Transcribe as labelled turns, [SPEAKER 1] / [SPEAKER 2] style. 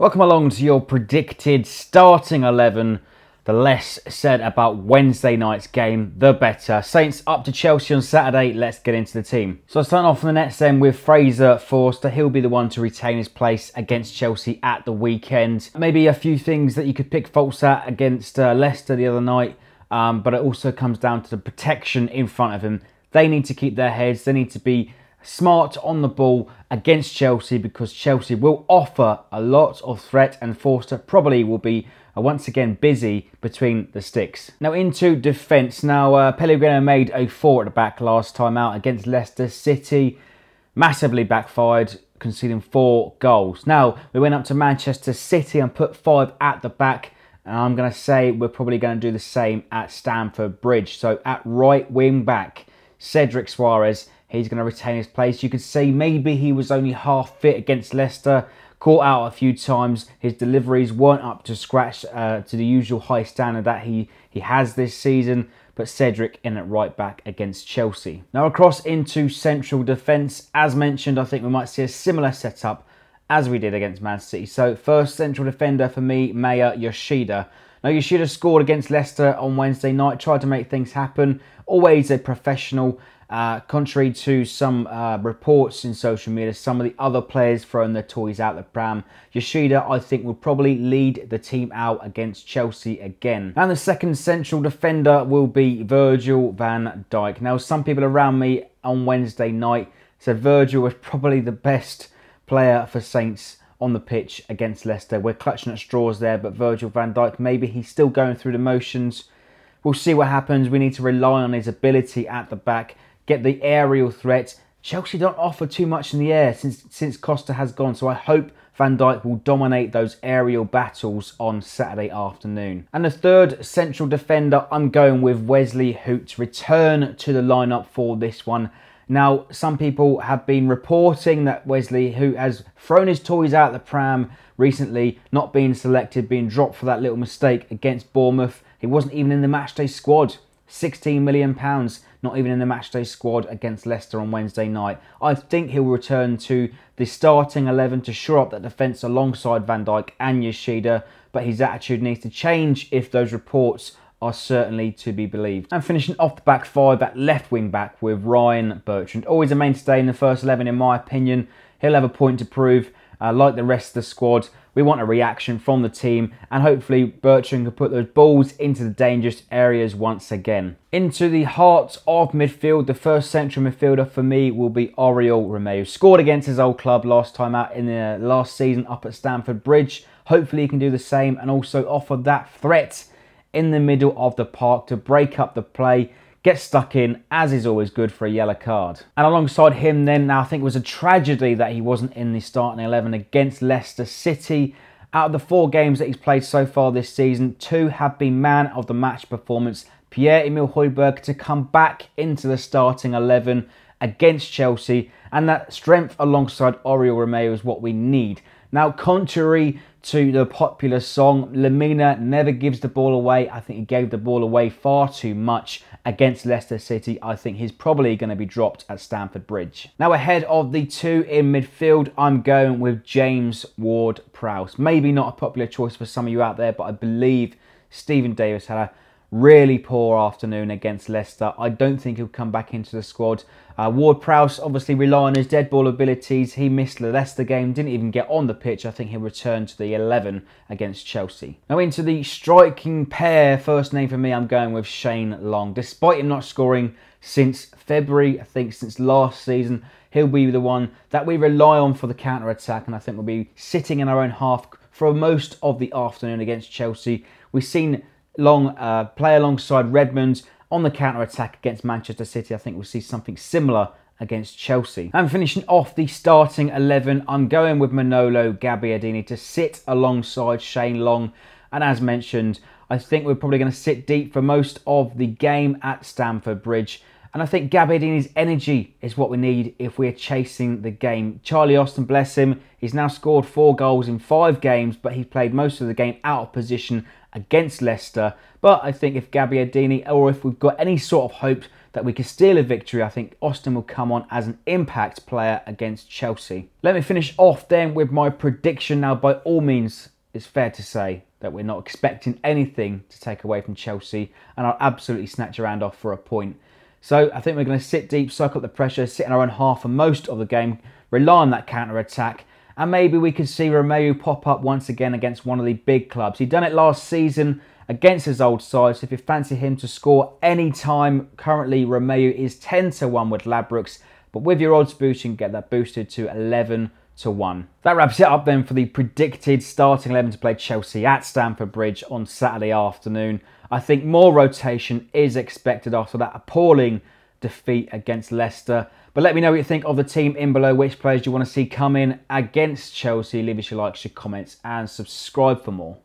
[SPEAKER 1] Welcome along to your predicted starting 11. The less said about Wednesday night's game, the better. Saints up to Chelsea on Saturday. Let's get into the team. So starting off on the nets then with Fraser Forster. He'll be the one to retain his place against Chelsea at the weekend. Maybe a few things that you could pick faults at against Leicester the other night. But it also comes down to the protection in front of him. They need to keep their heads. They need to be smart on the ball against Chelsea because Chelsea will offer a lot of threat and Forster probably will be once again busy between the sticks. Now into defence. Now Pellegrino made a 4 at the back last time out against Leicester City. Massively backfired, conceding 4 goals. Now we went up to Manchester City and put 5 at the back. And I'm going to say we're probably going to do the same at Stamford Bridge. So at right wing back, Cedric Soares. He's going to retain his place. You could say maybe he was only half fit against Leicester. Caught out a few times. His deliveries weren't up to scratch to the usual high standard that he has this season. But Cedric in at right back against Chelsea. Now across into central defence. As mentioned, I think we might see a similar setup as we did against Man City. So first central defender for me, Maya Yoshida. Now Yoshida scored against Leicester on Wednesday night. Tried to make things happen. Always a professional. Contrary to some reports in social media, some of the other players throwing their toys out the pram, Yoshida I think will probably lead the team out against Chelsea again. And the second central defender will be Virgil van Dijk. Now some people around me on Wednesday night said Virgil was probably the best player for Saints on the pitch against Leicester. We're clutching at straws there, but Virgil van Dijk, maybe he's still going through the motions. We'll see what happens. We need to rely on his ability at the back. Get the aerial threat. Chelsea don't offer too much in the air since Costa has gone. So I hope Van Dijk will dominate those aerial battles on Saturday afternoon. And the third central defender, I'm going with Wesley Hoedt. Return to the lineup for this one. Now, some people have been reporting that Wesley Hoedt has thrown his toys out the pram recently, not being selected, being dropped for that little mistake against Bournemouth. He wasn't even in the matchday squad. £16 million, not even in the matchday squad against Leicester on Wednesday night. I think he'll return to the starting 11 to shore up that defence alongside Van Dijk and Yoshida, but his attitude needs to change if those reports are certainly to be believed. And finishing off the back 5 at left wing back with Ryan Bertrand. Always a mainstay in the first 11 in my opinion. He'll have a point to prove. Like the rest of the squad, we want a reaction from the team and hopefully Bertrand can put those balls into the dangerous areas once again. Into the heart of midfield, the first central midfielder for me will be Oriol Romeu. Scored against his old club last time out in the last season up at Stamford Bridge. Hopefully he can do the same and also offer that threat in the middle of the park to break up the play. Get stuck in, as is always good for a yellow card. And alongside him then, now I think it was a tragedy that he wasn't in the starting 11 against Leicester City. Out of the 4 games that he's played so far this season, 2 have been man of the match performance. Pierre-Emile Højbjerg to come back into the starting 11 against Chelsea. And that strength alongside Oriol Romeu is what we need. Now, contrary to the popular song, Lemina never gives the ball away. I think he gave the ball away far too much against Leicester City. I think he's probably going to be dropped at Stamford Bridge. Now, ahead of the 2 in midfield, I'm going with James Ward-Prowse. Maybe not a popular choice for some of you out there, but I believe Stephen Davis had a really poor afternoon against Leicester. I don't think he'll come back into the squad. Ward-Prowse obviously rely on his dead ball abilities. He missed the Leicester game, didn't even get on the pitch. I think he'll return to the 11 against Chelsea. Now into the striking pair, first name for me, I'm going with Shane Long. Despite him not scoring since February, I think since last season, he'll be the one that we rely on for the counter-attack, and I think we'll be sitting in our own half for most of the afternoon against Chelsea. We've seen Long play alongside Redmond on the counter-attack against Manchester City. I think we'll see something similar against Chelsea. And finishing off the starting 11, I'm going with Manolo Gabbiadini to sit alongside Shane Long. And as mentioned, I think we're probably going to sit deep for most of the game at Stamford Bridge. And I think Gabbiadini's energy is what we need if we're chasing the game. Charlie Austin, bless him, he's now scored 4 goals in 5 games, but he played most of the game out of position against Leicester. But I think if Gabbiadini, or if we've got any sort of hope that we could steal a victory, I think Austin will come on as an impact player against Chelsea. Let me finish off then with my prediction. Now, by all means, it's fair to say that we're not expecting anything to take away from Chelsea, and I'll absolutely snatch your hand off for a point. So I think we're going to sit deep, soak up the pressure, sit in our own half for most of the game, rely on that counter-attack, and maybe we could see Romeu pop up once again against one of the big clubs. He'd done it last season against his old side, so if you fancy him to score any time, currently Romeu is 10-1 with Ladbrokes, but with your odds boost, you can get that boosted to 11-1. That wraps it up then for the predicted starting 11 to play Chelsea at Stamford Bridge on Saturday afternoon. I think more rotation is expected after that appalling defeat against Leicester. But let me know what you think of the team in below. Which players do you want to see come in against Chelsea? Leave us your likes, your comments and subscribe for more.